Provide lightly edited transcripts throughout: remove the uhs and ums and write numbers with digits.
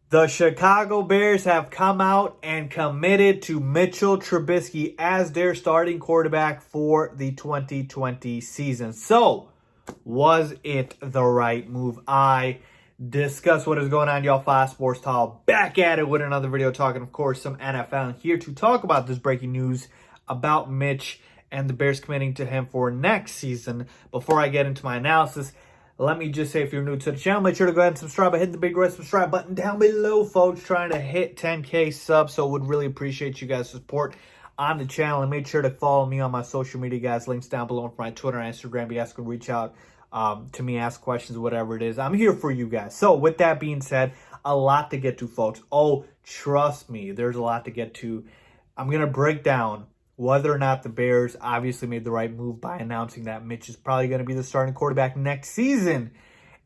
The Chicago Bears have come out and committed to Mitchell Trubisky as their starting quarterback for the 2020 season. So, was it the right move? I discuss what is going on, y'all. Five Sports Talk back at it with another video talking, of course, some NFL. And here to talk about this breaking news about Mitch and the Bears committing to him for next season. Before I get into my analysis, let me just say, if you're new to the channel, make sure to go ahead and subscribe by hitting the big red subscribe button down below, folks. Trying to hit 10K subs, so would really appreciate you guys' support on the channel. And make sure to follow me on my social media, guys. Links down below for my Twitter and Instagram. You guys can reach out to me, ask questions, whatever it is. I'm here for you guys. So with that being said, a lot to get to, folks. Oh, trust me, there's a lot to get to. I'm going to break down whether or not the Bears obviously made the right move by announcing that Mitch is probably going to be the starting quarterback next season.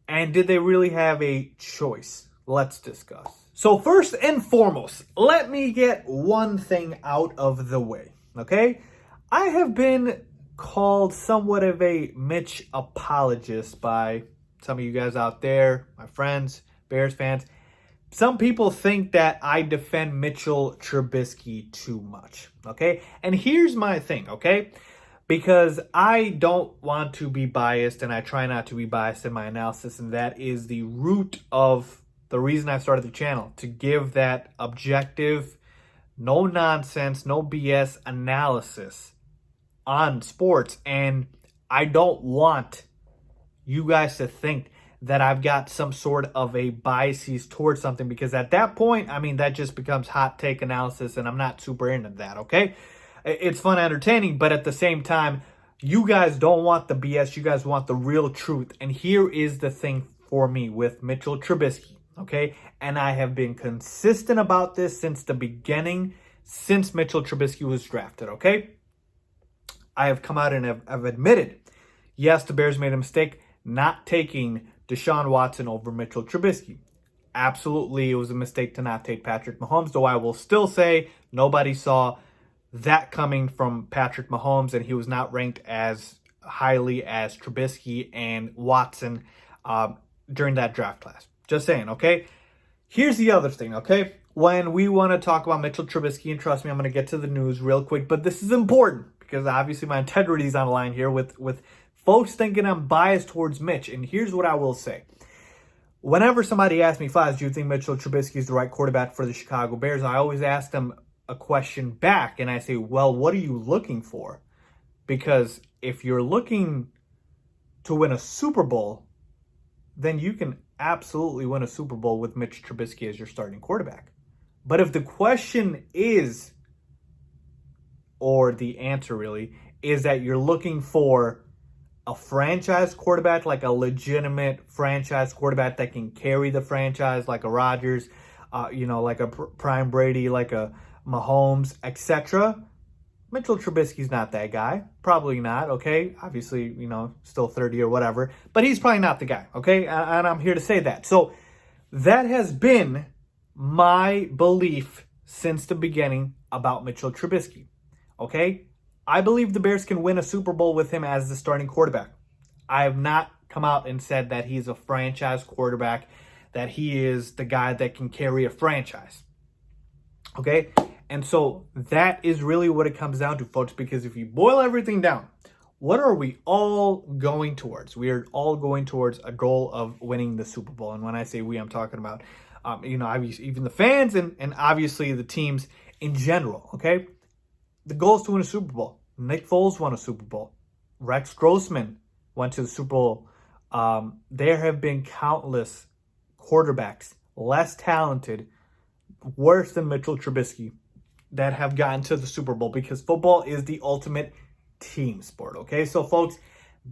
And did they really have a choice? Let's discuss. So first and foremost, let me get one thing out of the way, okay? I have been called somewhat of a Mitch apologist by some of you guys out there, my friends, Bears fans. Some people think that I defend Mitchell Trubisky too much, okay? And here's my thing, okay? Because I don't want to be biased, and I try not to be biased in my analysis, and that is the root of the reason I started the channel, to give that objective, no nonsense, no BS analysis on sports. And I don't want you guys to think that I've got some sort of a biases towards something, because at that point, I mean, that just becomes hot take analysis, and I'm not super into that, okay? It's fun, entertaining, but at the same time, you guys don't want the BS. You guys want the real truth. And here is the thing for me with Mitchell Trubisky, okay? And I have been consistent about this since the beginning, since Mitchell Trubisky was drafted, okay? I have come out and have admitted, yes, the Bears made a mistake not taking Deshaun Watson over Mitchell Trubisky. Absolutely, it was a mistake to not take Patrick Mahomes, though I will still say nobody saw that coming from Patrick Mahomes, and he was not ranked as highly as Trubisky and Watson during that draft class. Just saying, okay? Here's the other thing, okay? When we want to talk about Mitchell Trubisky, and trust me, I'm going to get to the news real quick, but this is important because obviously my integrity is on the line here with folks thinking I'm biased towards Mitch. And here's what I will say. Whenever somebody asks me, Files, do you think Mitchell Trubisky is the right quarterback for the Chicago Bears? I always ask them a question back, and I say, well, what are you looking for? Because if you're looking to win a Super Bowl, then you can absolutely win a Super Bowl with Mitch Trubisky as your starting quarterback. But if the question is, or the answer really, is that you're looking for a franchise quarterback, like a legitimate franchise quarterback that can carry the franchise, like a Rodgers, like a Prime Brady, like a Mahomes, etc. Mitchell Trubisky's not that guy. Probably not, okay? Obviously, still 30 or whatever. But he's probably not the guy, okay? And I'm here to say that. So that has been my belief since the beginning about Mitchell Trubisky, okay? I believe the Bears can win a Super Bowl with him as the starting quarterback. I have not come out and said that he's a franchise quarterback, that he is the guy that can carry a franchise. Okay? And so that is really what it comes down to, folks, because if you boil everything down, what are we all going towards? We are all going towards a goal of winning the Super Bowl. And when I say we, I'm talking about, obviously even the fans and obviously the teams in general, okay? The goal is to win a Super Bowl. Nick Foles won a Super Bowl. Rex Grossman went to the Super Bowl. There have been countless quarterbacks, less talented, worse than Mitchell Trubisky, that have gotten to the Super Bowl, because football is the ultimate team sport, okay? So, folks,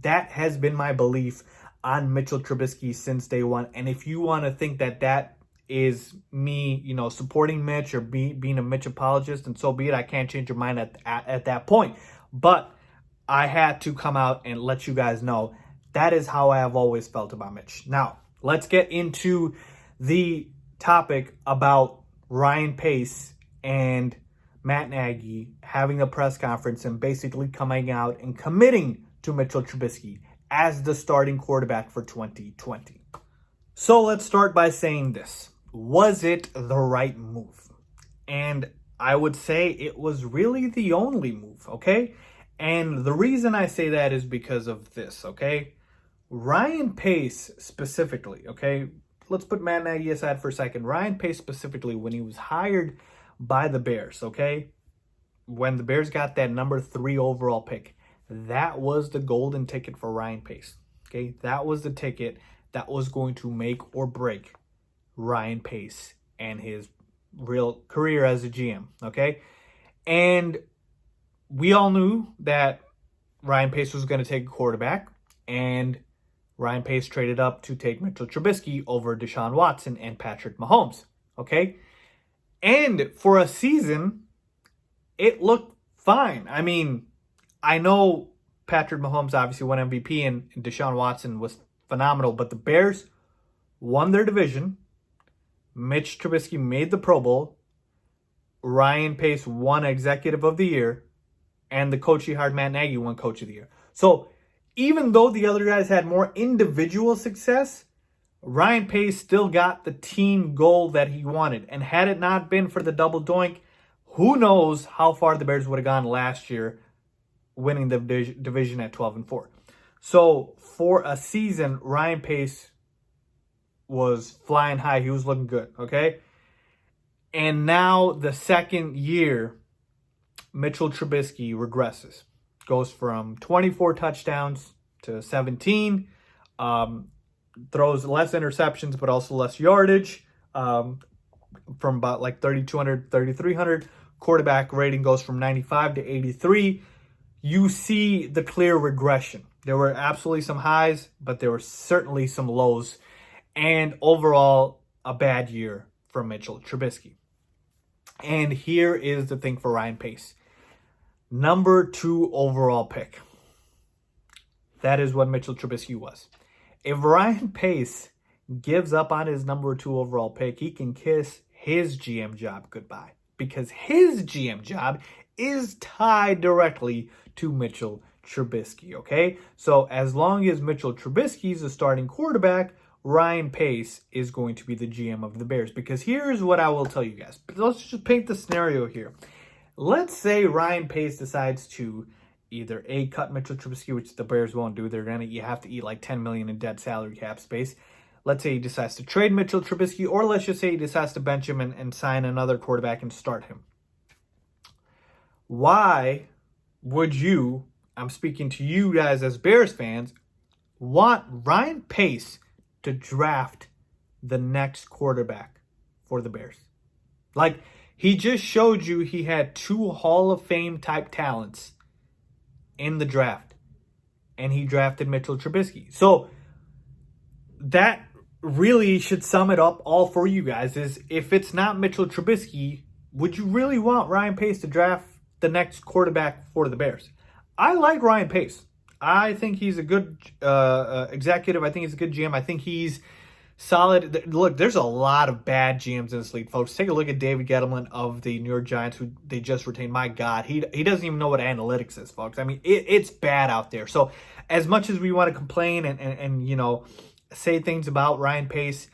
that has been my belief on Mitchell Trubisky since day one. And if you want to think that that is me, supporting Mitch or being a Mitch apologist, and so be it. I can't change your mind at that point. But I had to come out and let you guys know that is how I have always felt about Mitch. Now, let's get into the topic about Ryan Pace and Matt Nagy having a press conference and basically coming out and committing to Mitchell Trubisky as the starting quarterback for 2020. So let's start by saying this. was it the right move? And I would say it was really the only move, okay? And the reason I say that is because of this, okay? Ryan Pace specifically, okay? Let's put Matt Nagy aside for a second. Ryan Pace specifically, when he was hired by the Bears, okay? When the Bears got that number 3 overall pick, that was the golden ticket for Ryan Pace, okay? That was the ticket that was going to make or break Ryan Pace and his real career as a GM, okay? And we all knew that Ryan Pace was going to take a quarterback, and Ryan Pace traded up to take Mitchell Trubisky over Deshaun Watson and Patrick Mahomes, okay? And for a season, it looked fine. I mean, I know Patrick Mahomes obviously won MVP and Deshaun Watson was phenomenal, but the Bears won their division. Mitch Trubisky made the Pro Bowl. Ryan Pace won Executive of the Year. And the coach he hired, Matt Nagy, won Coach of the Year. So even though the other guys had more individual success, Ryan Pace still got the team goal that he wanted. And had it not been for the double doink, who knows how far the Bears would have gone last year, winning the division at 12-4. So for a season, Ryan Pace was flying high. He was looking good, okay? And now the second year, Mitchell Trubisky regresses. Goes from 24 touchdowns to 17. Throws less interceptions, but also less yardage. From about like 3,200, 3,300. Quarterback rating goes from 95 to 83. You see the clear regression. There were absolutely some highs, but there were certainly some lows. And overall, a bad year for Mitchell Trubisky. And here is the thing for Ryan Pace. Number 2 overall pick. That is what Mitchell Trubisky was. If Ryan Pace gives up on his number 2 overall pick, he can kiss his GM job goodbye. Because his GM job is tied directly to Mitchell Trubisky, okay? So as long as Mitchell Trubisky is the starting quarterback, Ryan Pace is going to be the GM of the Bears. Because here's what I will tell you guys. Let's just paint the scenario here. Let's say Ryan Pace decides to either A, cut Mitchell Trubisky, which the Bears won't do. You have to eat like $10 million in dead salary cap space. Let's say he decides to trade Mitchell Trubisky, or let's just say he decides to bench him and sign another quarterback and start him. Why would you, I'm speaking to you guys as Bears fans, want Ryan Pace to draft the next quarterback for the Bears? Like, he just showed you he had 2 Hall of Fame type talents in the draft. And he drafted Mitchell Trubisky. So that really should sum it up all for you guys, is if it's not Mitchell Trubisky, would you really want Ryan Pace to draft the next quarterback for the Bears? I like Ryan Pace. I think he's a good executive. I think he's a good GM. I think he's solid. Look, there's a lot of bad GMs in this league, folks. Take a look at David Gettleman of the New York Giants, who they just retained. My God, he doesn't even know what analytics is, folks. I mean, it's bad out there. So as much as we want to complain and you know, say things about Ryan Pace,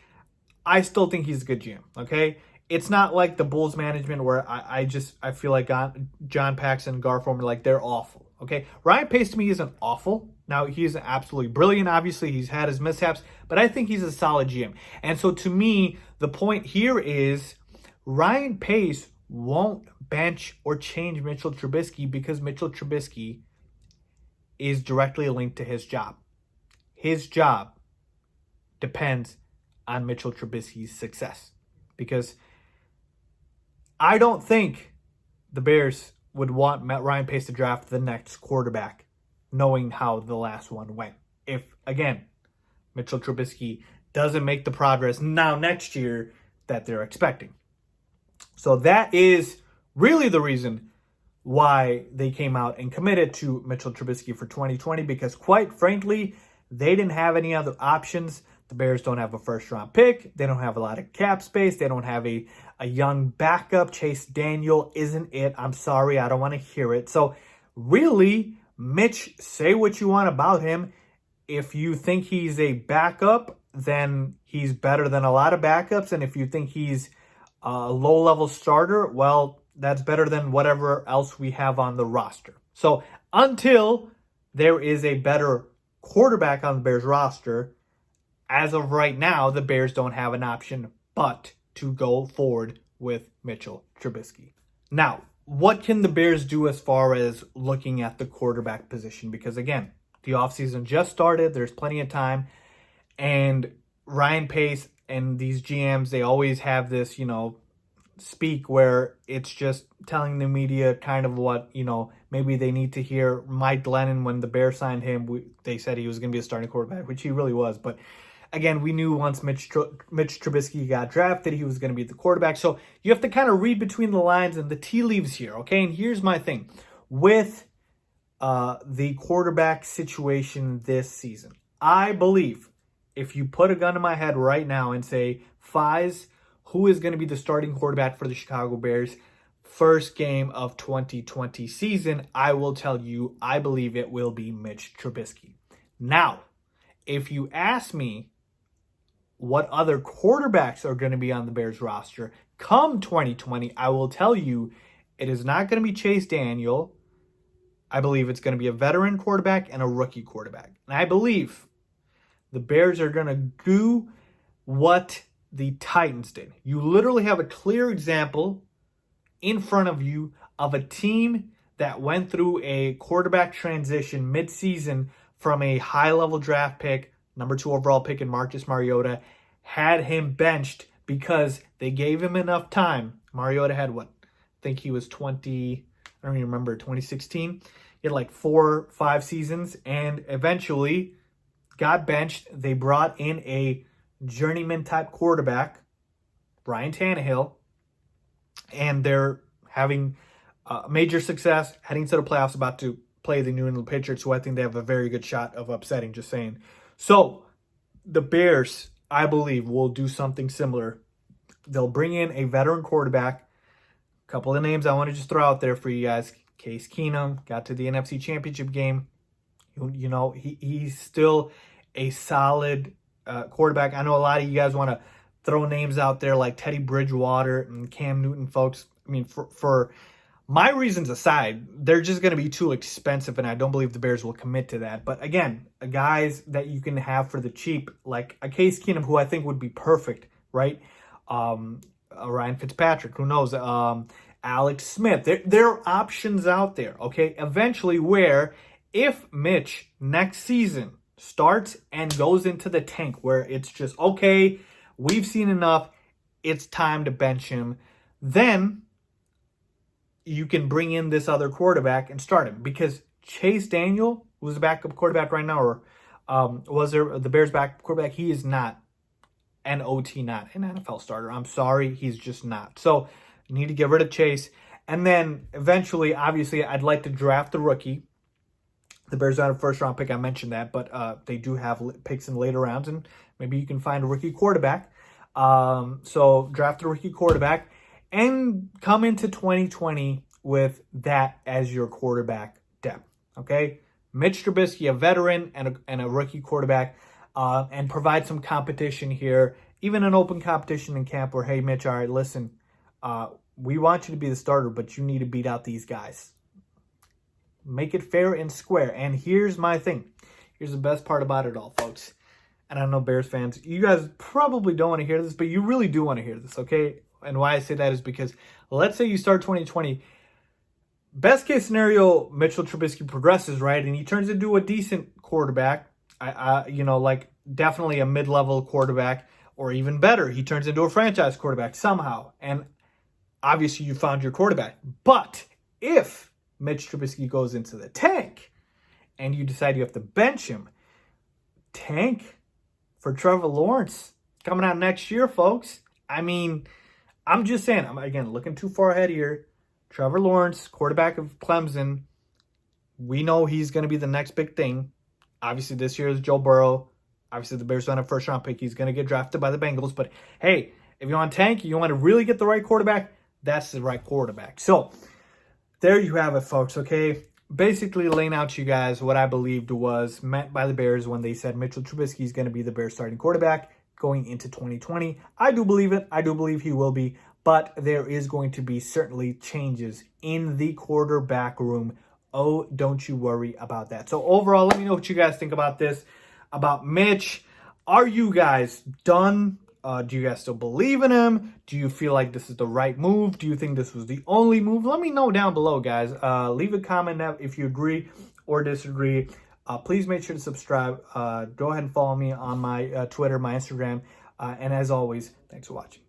I still think he's a good GM, okay? It's not like the Bulls management where I feel like John Paxson and Gar Forman, like, they're awful, okay? Ryan Pace to me isn't awful. Now, he's absolutely brilliant. Obviously, he's had his mishaps, but I think he's a solid GM. And so to me, the point here is Ryan Pace won't bench or change Mitchell Trubisky because Mitchell Trubisky is directly linked to his job. His job depends on Mitchell Trubisky's success. Because I don't think the Bears would want Ryan Pace to draft the next quarterback, knowing how the last one went. If, again, Mitchell Trubisky doesn't make the progress now next year that they're expecting. So that is really the reason why they came out and committed to Mitchell Trubisky for 2020, because quite frankly, they didn't have any other options. The Bears don't have a first-round pick. They don't have a lot of cap space. They don't have a young backup. Chase Daniel isn't it. I'm sorry. I don't want to hear it. So really, Mitch, say what you want about him. If you think he's a backup, then he's better than a lot of backups. And if you think he's a low-level starter, well, that's better than whatever else we have on the roster. So until there is a better quarterback on the Bears roster, as of right now, the Bears don't have an option but to go forward with Mitchell Trubisky. Now, what can the Bears do as far as looking at the quarterback position? Because again, the offseason just started. There's plenty of time. And Ryan Pace and these GMs, they always have this, speak where it's just telling the media kind of what, maybe they need to hear. Mike Glennon, when the Bears signed him, they said he was going to be a starting quarterback, which he really was. But again, we knew once Mitch Trubisky got drafted, he was going to be the quarterback. So you have to kind of read between the lines and the tea leaves here, okay? And here's my thing. With the quarterback situation this season, I believe if you put a gun to my head right now and say, Fies, who is going to be the starting quarterback for the Chicago Bears first game of 2020 season, I will tell you, I believe it will be Mitch Trubisky. Now, if you ask me what other quarterbacks are going to be on the Bears roster come 2020, I will tell you it is not going to be Chase Daniel. I believe it's going to be a veteran quarterback and a rookie quarterback. And I believe the Bears are going to do what the Titans did. You literally have a clear example in front of you of a team that went through a quarterback transition mid-season from a high-level draft pick, number 2 overall pick in Marcus Mariota, had him benched because they gave him enough time. Mariota had what? I think he was 20, I don't even remember, 2016. He had like 4 or 5 seasons and eventually got benched. They brought in a journeyman type quarterback, Ryan Tannehill, and they're having major success, heading to the playoffs, about to play the New England Patriots, who I think they have a very good shot of upsetting, just saying. So the Bears, I believe, will do something similar. They'll bring in a veteran quarterback. A couple of names I want to just throw out there for you guys. Case Keenum got to the NFC Championship game. He's still a solid quarterback. I know a lot of you guys want to throw names out there like Teddy Bridgewater and Cam Newton, folks. I mean, for my reasons aside, they're just going to be too expensive, and I don't believe the Bears will commit to that. But again, guys that you can have for the cheap, like a Case Keenum, who I think would be perfect, right? Ryan Fitzpatrick, who knows? Alex Smith. There are options out there, okay? Eventually, where if Mitch next season starts and goes into the tank, where it's just, okay, we've seen enough, it's time to bench him, then you can bring in this other quarterback and start him. Because Chase Daniel, who's the backup quarterback right now, or was there the Bears' backup quarterback? He is not an OT, not an NFL starter. I'm sorry, he's just not. So you need to get rid of Chase. And then eventually, obviously, I'd like to draft the rookie. The Bears don't have a first-round pick, I mentioned that, but they do have picks in later rounds, and maybe you can find a rookie quarterback. So draft a rookie quarterback and come into 2020 with that as your quarterback depth, okay? Mitch Trubisky, a veteran and a rookie quarterback, and provide some competition here, even an open competition in camp where, hey, Mitch, all right, listen, we want you to be the starter, but you need to beat out these guys. Make it fair and square. And here's my thing. Here's the best part about it all, folks. And I know Bears fans, you guys probably don't want to hear this, but you really do want to hear this, okay? And why I say that is because let's say you start 2020. Best case scenario, Mitchell Trubisky progresses, right? And he turns into a decent quarterback, like definitely a mid-level quarterback, or even better, he turns into a franchise quarterback somehow. And obviously you found your quarterback. But if Mitch Trubisky goes into the tank and you decide you have to bench him, tank for Trevor Lawrence coming out next year, folks. I mean, I'm just saying, I'm again looking too far ahead here. Trevor Lawrence, quarterback of Clemson, we know he's going to be the next big thing. Obviously, this year is Joe Burrow. Obviously, the Bears don't have a first-round pick. He's going to get drafted by the Bengals. But, hey, if you want to tank, you want to really get the right quarterback, that's the right quarterback. So, there you have it, folks, okay? basically laying out to you guys what I believed was meant by the Bears when they said Mitchell Trubisky is going to be the Bears starting quarterback going into 2020. I do believe it. I do believe he will be, but there is going to be certainly changes in the quarterback room. Oh, don't you worry about that. So overall, let me know what you guys think about this, about Mitch. Are you guys done? Do you guys still believe in him? Do you feel like this is the right move? Do you think this was the only move? Let me know down below, guys. Leave a comment if you agree or disagree. Please make sure to subscribe. Go ahead and follow me on my Twitter, my Instagram. And as always, thanks for watching.